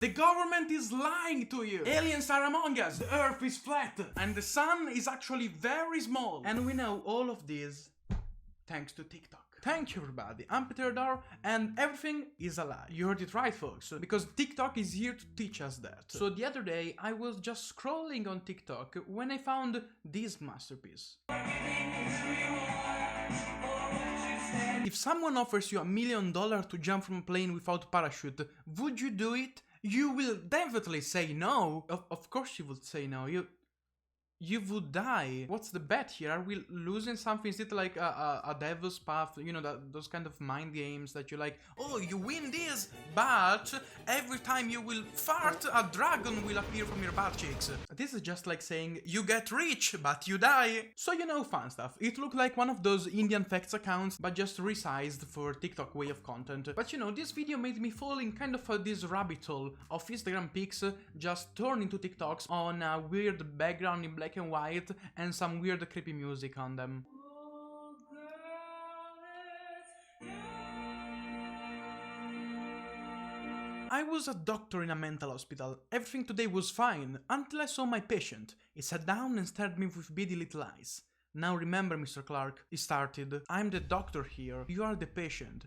The government is lying to you. Aliens are among us. The earth is flat. And the sun is actually very small. And we know all of this thanks to TikTok. Thank you everybody, I'm Peter Dar, and everything is a lie. You heard it right folks, because TikTok is here to teach us that. So the other day I was just scrolling on TikTok when I found this masterpiece. If someone offers you $1 million to jump from a plane without parachute, would you do it? You will definitely say no. Of course you would say no. You would die. What's the bet here? Are we losing something? Is it like a devil's path? You know, those kind of mind games that you're like, oh, you win this, but every time you will fart, a dragon will appear from your butt cheeks. This is just like saying, you get rich, but you die. So you know, fun stuff. It looked like one of those Indian facts accounts, but just resized for TikTok way of content. But you know, this video made me fall in kind of this rabbit hole of Instagram pics just turned into TikToks on a weird background in black and white and some weird creepy music on them. I was a doctor in a mental hospital. Everything today was fine until I saw my patient. He sat down and stared at me with beady little eyes. Now remember, Mr. Clark, he started, I'm the doctor here, you are the patient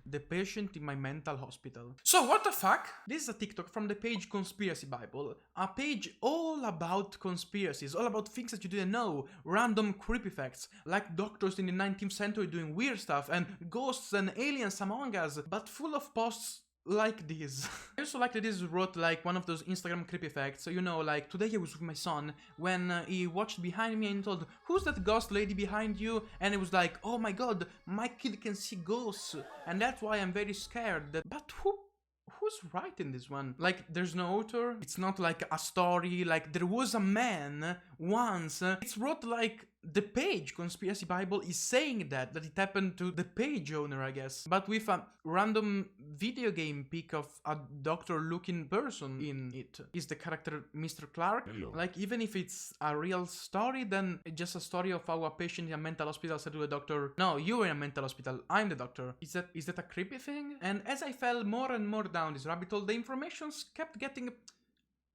in my mental hospital. So what the fuck? This is a TikTok from the page Conspiracy Bible, a page all about conspiracies, all about things that you didn't know, random creepy facts, like doctors in the 19th century doing weird stuff, and ghosts and aliens among us, but full of posts like this. I also like that this wrote like one of those Instagram creepy facts. So you know, like today I was with my son when he watched behind me and told, who's that ghost lady behind you? And it was like, oh my god, my kid can see ghosts and that's why I'm very scared. But who's writing this one? Like, there's no author, it's not like a story, like there was a man once. It's wrote like the page Conspiracy Bible is saying that it happened to the page owner, I guess, but with a random video game pic of a doctor looking person in it. Is the character Mr. Clark? Hello. Like, even if it's a real story, then it's just a story of how a patient in a mental hospital said to a doctor, no, you're in a mental hospital, I'm the doctor. Is that a creepy thing? And as I fell more and more down this rabbit hole, the informations kept getting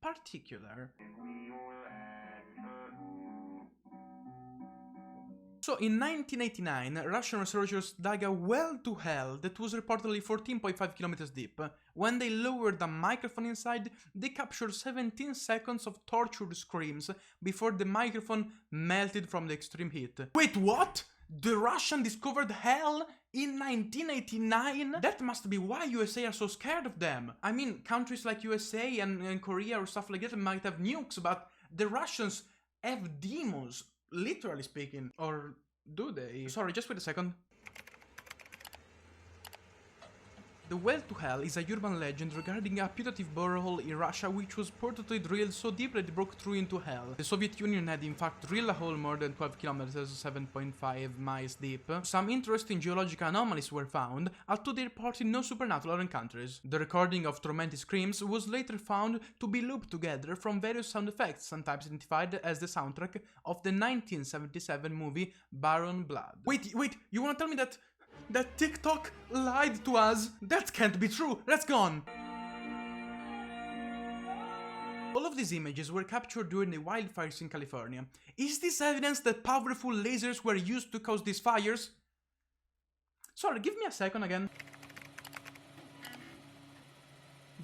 particular. So in 1989, Russian researchers dug a well to hell that was reportedly 14.5 kilometers deep. When they lowered a microphone inside, they captured 17 seconds of tortured screams before the microphone melted from the extreme heat. Wait, what? The Russian discovered hell in 1989? That must be why USA are so scared of them. I mean, countries like USA and Korea or stuff like that might have nukes, but the Russians have demons. Literally speaking. Or do they? Sorry, just wait a second. The Well to Hell is a urban legend regarding a putative borehole in Russia which was purportedly drilled so deep that it broke through into hell. The Soviet Union had in fact drilled a hole more than 12 kilometers, 7.5 miles deep. Some interesting geological anomalies were found, although they reported no supernatural encounters. The recording of tormented screams was later found to be looped together from various sound effects, sometimes identified as the soundtrack of the 1977 movie Baron Blood. Wait, you wanna tell me that TikTok lied to us? That can't be true. Let's go on. All of these images were captured during the wildfires in California. Is this evidence that powerful lasers were used to cause these fires? Sorry, give me a second again.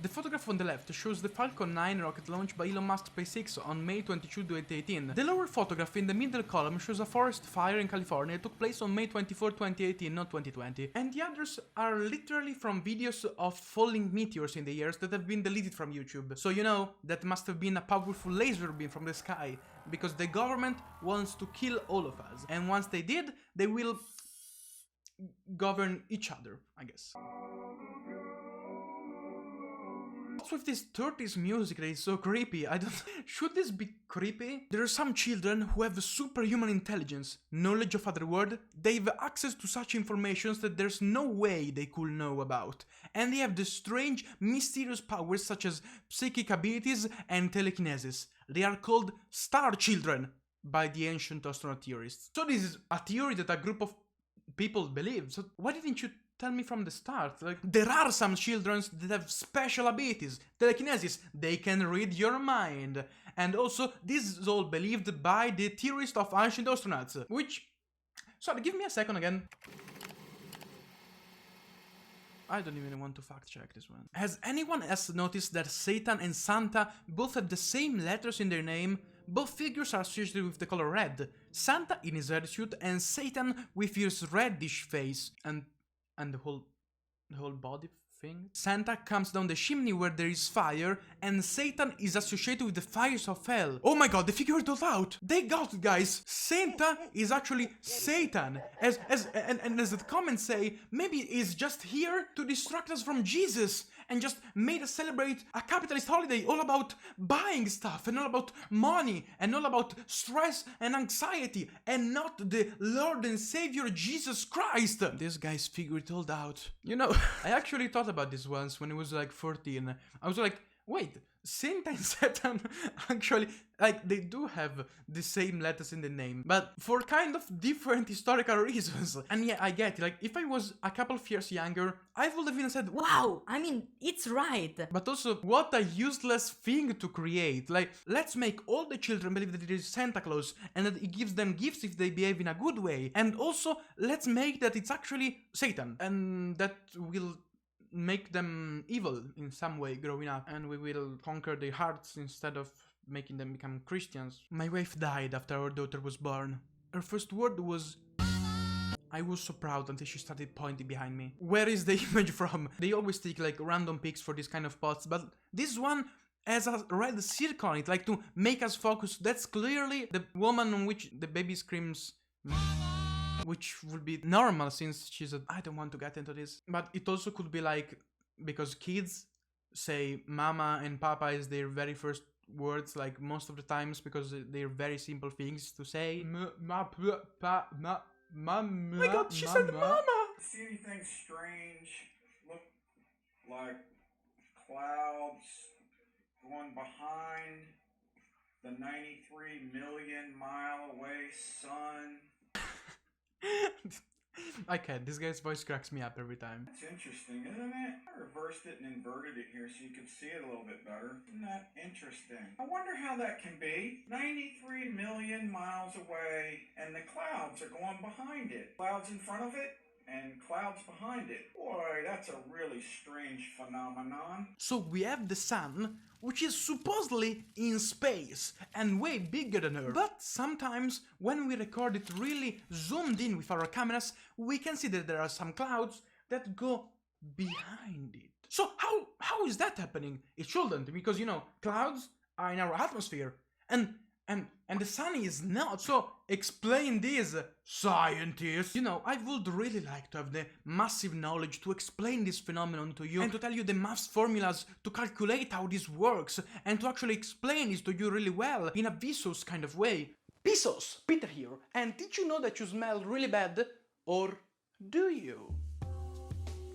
The photograph on the left shows the Falcon 9 rocket launch by Elon Musk SpaceX on May 22, 2018. The lower photograph in the middle column shows a forest fire in California that took place on May 24, 2018, not 2020. And the others are literally from videos of falling meteors in the years that have been deleted from YouTube. So you know, that must have been a powerful laser beam from the sky, because the government wants to kill all of us. And once they did, they will govern each other, I guess. What's with this 30s music that is so creepy? Should this be creepy? There are some children who have superhuman intelligence, knowledge of other world. They have access to such informations that there's no way they could know about. And they have the strange, mysterious powers such as psychic abilities and telekinesis. They are called star children by the ancient astronaut theorists. So this is a theory that a group of people believe. So why didn't you tell me from the start? Like, there are some children that have special abilities, telekinesis, they can read your mind. And also, this is all believed by the theorists of ancient astronauts, which... Sorry, give me a second again. I don't even want to fact check this one. Has anyone else noticed that Satan and Santa both have the same letters in their name? Both figures are associated with the color red. Santa in his red suit and Satan with his reddish face and the whole body thing. Santa comes down the chimney where there is fire, and Satan is associated with the fires of hell. Oh my god, they figured it out! They got it, guys! Santa is actually Satan! As the comments say, maybe he's just here to distract us from Jesus and just made us celebrate a capitalist holiday all about buying stuff and all about money and all about stress and anxiety and not the Lord and Savior Jesus Christ. These guys figured it all out. You know, I actually thought about this once when I was like 14. I was like, wait, Santa and Satan actually, like, they do have the same letters in the name, but for kind of different historical reasons. And yeah, I get it. Like, if I was a couple of years younger, I would have even said, wow, I mean, it's right. But also, what a useless thing to create. Like, let's make all the children believe that it is Santa Claus and that it gives them gifts if they behave in a good way. And also, let's make that it's actually Satan, and that will make them evil in some way growing up, and we will conquer their hearts instead of making them become Christians. My wife died after our daughter was born. Her first word was... I was so proud until she started pointing behind me. Where is the image from? They always take like random pics for this kind of posts, but this one has a red circle on it, like to make us focus. That's clearly the woman on which the baby screams, which would be normal since she's a... I don't want to get into this. But it also could be like, because kids say mama and papa is their very first words, like most of the times, because they're very simple things to say. My god, she said mama! See anything strange? Look like clouds going behind the 93 million mile away sun. I can't. This guy's voice cracks me up every time. That's interesting, isn't it? I reversed it and inverted it here so you could see it a little bit better. Isn't that interesting? I wonder how that can be. 93 million miles away and the clouds are going behind it. Clouds in front of it and clouds behind it. Boy, that's a really strange phenomenon. So we have the sun, which is supposedly in space and way bigger than Earth. But sometimes when we record it really zoomed in with our cameras, we can see that there are some clouds that go behind it. So how is that happening? It shouldn't, because, you know, clouds are in our atmosphere and the sun is not. So explain this, scientists. You know, I would really like to have the massive knowledge to explain this phenomenon to you and to tell you the maths formulas to calculate how this works and to actually explain this to you really well in a Vsauce kind of way. Vsauce, Peter here, and did you know that you smell really bad? Or do you?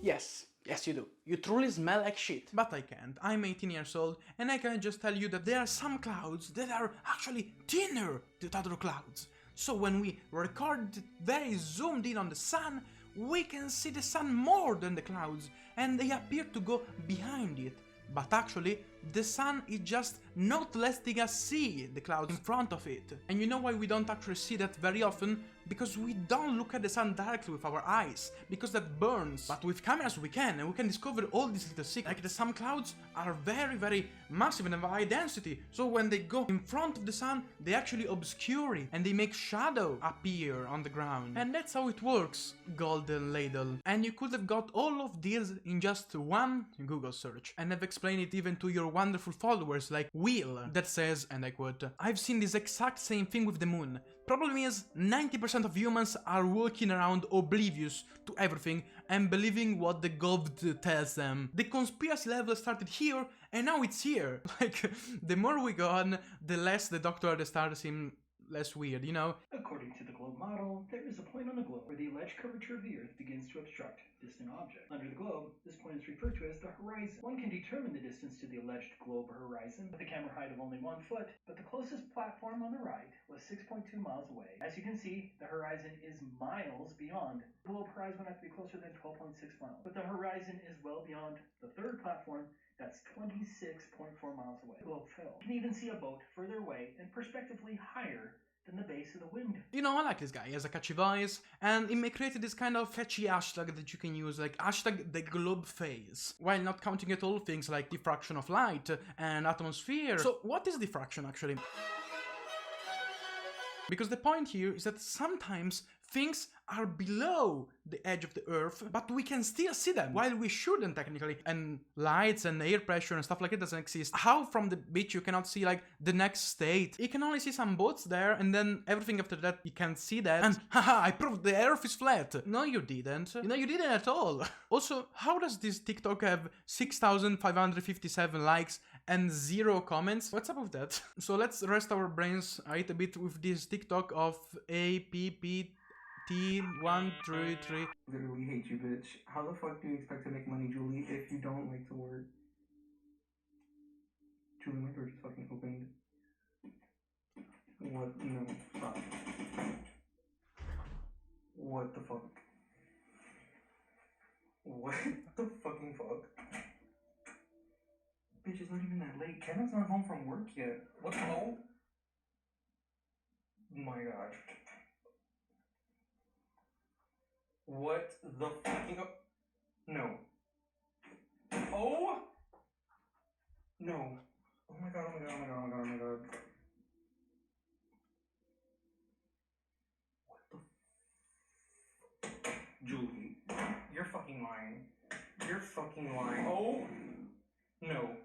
Yes, you do. You truly smell like shit. But I can't. I'm 18 years old and I can just tell you that there are some clouds that are actually thinner than other clouds. So when we record very zoomed in on the sun, we can see the sun more than the clouds and they appear to go behind it. But actually, the sun is just not letting us see the clouds in front of it. And you know why we don't actually see that very often? Because we don't look at the sun directly with our eyes, because that burns. But with cameras we can, and we can discover all these little secrets. Like the some clouds are very, very massive and have a high density, so when they go in front of the sun, they actually obscure it, and they make shadow appear on the ground. And that's how it works, Golden Ladle. And you could have got all of this in just one Google search, and have explained it even to your wonderful followers like Will, that says, and I quote, "I've seen this exact same thing with the moon. Problem is, 90% of humans are walking around oblivious to everything and believing what the gov tells them. The conspiracy level started here and now it's here." Like, the more we go on, the less the Doctor starts seem less weird, you know? According to the globe model, there is a point on the globe where the alleged curvature of the Earth begins to obstruct distant objects. Under the globe, this point is referred to as the horizon. One can determine the distance to the alleged globe or horizon with a camera height of only 1 foot, but the closest platform on the right was 6.2 miles away. As you can see, the horizon is miles beyond. The globe horizon would have to be closer than 12.6 miles, but the horizon is well beyond the third platform. That's 26.4 miles away. The globe fell. You can even see a boat further away and perspectively higher than the base of the wind. You know, I like this guy. He has a catchy voice, and he created this kind of catchy hashtag that you can use, like hashtag the globe phase, while not counting at all things like diffraction of light and atmosphere. So what is diffraction actually? Because the point here is that sometimes things are below the edge of the Earth, but we can still see them, while we shouldn't technically. And lights and air pressure and stuff like it doesn't exist. How from the beach you cannot see like the next state? You can only see some boats there, and then everything after that you can't see that. And haha, I proved the Earth is flat. No, you didn't. You know, you didn't at all. Also, how does this TikTok have 6,557 likes and 0 comments? What's up with that? So let's rest our brains a little bit with this TikTok of APPT133. Literally hate you, bitch. How the fuck do you expect to make money, Julie, if you don't like to work? Julie, my door just fucking opened. What? No, stop. What the fuck? What the fucking fuck? Bitch, it's not even that late. Kevin's not home from work yet. What the hell? My god. What the fucking... No. Oh! No. Oh my god, oh my god, oh my god, oh my god, oh my god. What the... Julie, you're fucking lying. You're fucking lying. Oh! No.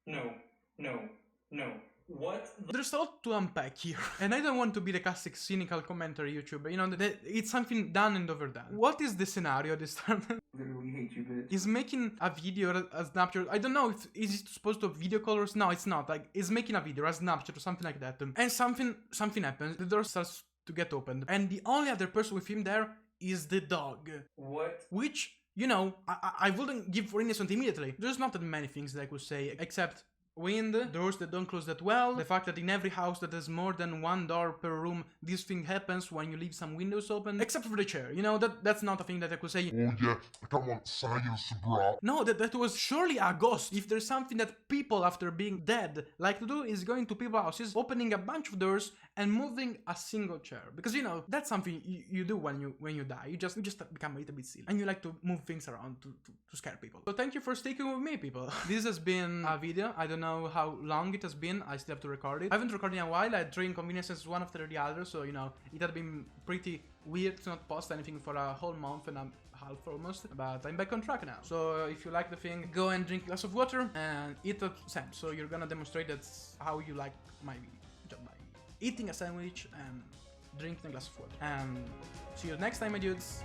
No. No. No. What? There's a lot to unpack here, and I don't want to be the classic cynical commentary YouTuber, you know, it's something done and overdone. What is the scenario this time? Literally hate you, bitch. He's making a video, a snapshot. I don't know if is it supposed to video colors. No, it's not. Like, he's making a video, a snapshot or something like that. And something happens. The door starts to get opened, and the only other person with him there is the dog. What? Which, you know, I wouldn't give for innocent immediately. There's not that many things that I could say, except wind, doors that don't close that well, the fact that in every house that has more than one door per room, this thing happens when you leave some windows open, except for the chair, you know, that's not a thing that I could say. Oh yeah, come on, science, bro. No, that was surely a ghost. If there's something that people after being dead like to do, is going to people's houses, opening a bunch of doors and moving a single chair. Because, you know, that's something you do when you die. You just become a little bit silly, and you like to move things around to scare people. So thank you for sticking with me, people. This has been a video. I don't know how long it has been. I still have to record it. I haven't recorded in a while. I had 3 inconveniences, one after the other, so, you know, it had been pretty weird to not post anything for a whole month and a half almost, but I'm back on track now. So if you like the thing, go and drink a glass of water and eat a sandwich. So you're gonna demonstrate that's how you like my job, by eating a sandwich and drinking a glass of water. And see you next time, my dudes.